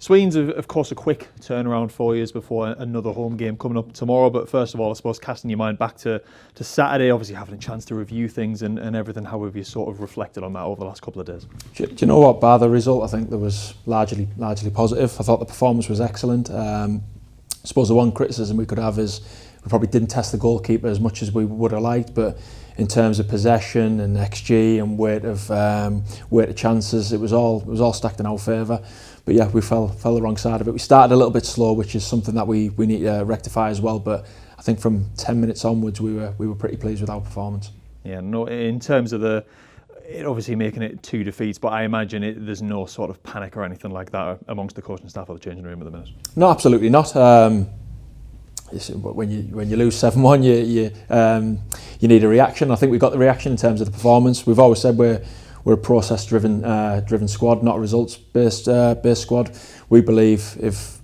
Sweeney's, of course, a quick turnaround for you before another home game coming up tomorrow. But first of all, I suppose casting your mind back to Saturday, obviously having a chance to review things and everything. How have you sort of reflected on that over the last couple of days? Do you know what? Bar the result, I think that was largely positive. I thought the performance was excellent. I suppose the one criticism we could have is we probably didn't test the goalkeeper as much as we would have liked, but in terms of possession and XG and weight of chances, it was all stacked in our favour. But yeah, we fell the wrong side of it. We started a little bit slow, which is something that we need to rectify as well. But I think from 10 minutes onwards, we were pretty pleased with our performance. Yeah, no. In terms of it obviously making it 2 defeats, but I imagine there's no sort of panic or anything like that amongst the coaching staff or the changing room at the minute. No, absolutely not. When you lose 7-1, you need a reaction. I think we got the reaction in terms of the performance. We've always said we're a process-driven squad, not a results-based squad. We believe if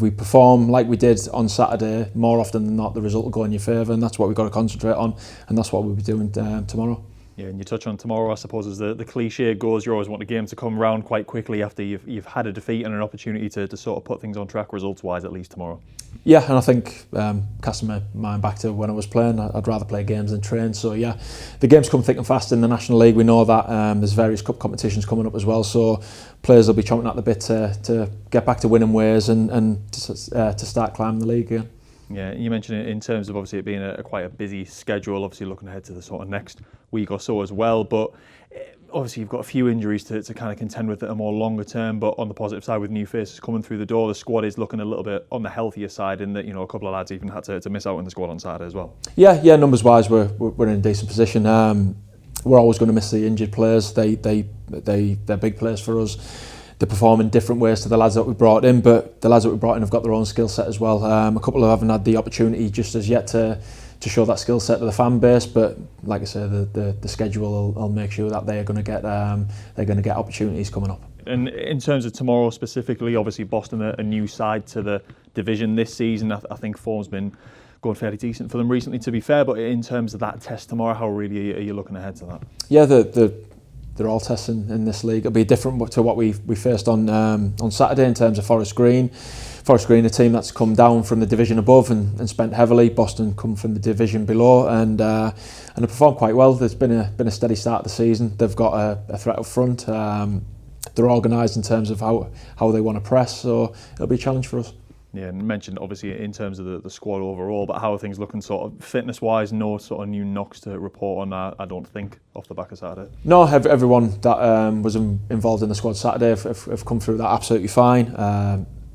we perform like we did on Saturday, more often than not, the result will go in your favour, and that's what we've got to concentrate on, and that's what we'll be doing tomorrow. Yeah, and you touch on tomorrow, I suppose, as the cliche goes, you always want the game to come round quite quickly after you've had a defeat and an opportunity to sort of put things on track results-wise, at least tomorrow. Yeah, and I think casting my mind back to when I was playing, I'd rather play games than train. So yeah, the games come thick and fast in the National League. We know that there's various cup competitions coming up as well, so players will be chomping at the bit to get back to winning ways and to start climbing the league again. Yeah, you mentioned it in terms of obviously it being quite a busy schedule, obviously looking ahead to the sort of next week or so as well, but obviously you've got a few injuries to kind of contend with that are more longer term, but on the positive side with new faces coming through the door, the squad is looking a little bit on the healthier side in that, you know, a couple of lads even had to miss out in the squad on Saturday as well. Yeah, numbers wise we're in a decent position. We're always going to miss the injured players. They're big players for us. They perform in different ways to the lads that we brought in, but the lads that we brought in have got their own skill set as well. A couple of haven't had the opportunity just as yet to show that skill set to the fan base, but like I say, the schedule will make sure that they're going to get opportunities coming up. And in terms of tomorrow specifically, obviously Boston a new side to the division this season. I think form's been going fairly decent for them recently, to be fair. But in terms of that test tomorrow, how really are you looking ahead to that? Yeah, they're all tests in this league. It'll be different to what we faced on Saturday in terms of Forest Green. Forest Green, a team that's come down from the division above and spent heavily. Boston come from the division below and they performed quite well. There's been a steady start of the season. They've got a threat up front. They're organised in terms of how they want to press, so it'll be a challenge for us. Yeah, and mentioned obviously in terms of the squad overall, but how are things looking sort of fitness-wise? No sort of new knocks to report on that, I don't think, off the back of Saturday. No, everyone that was involved in the squad Saturday have come through that absolutely fine.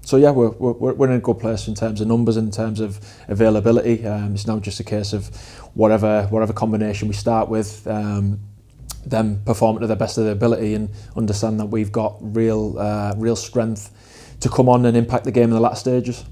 So yeah, we're in a good place in terms of numbers, in terms of availability. It's now just a case of whatever combination we start with, them performing to the best of their ability and understand that we've got real strength to come on and impact the game in the latter stages.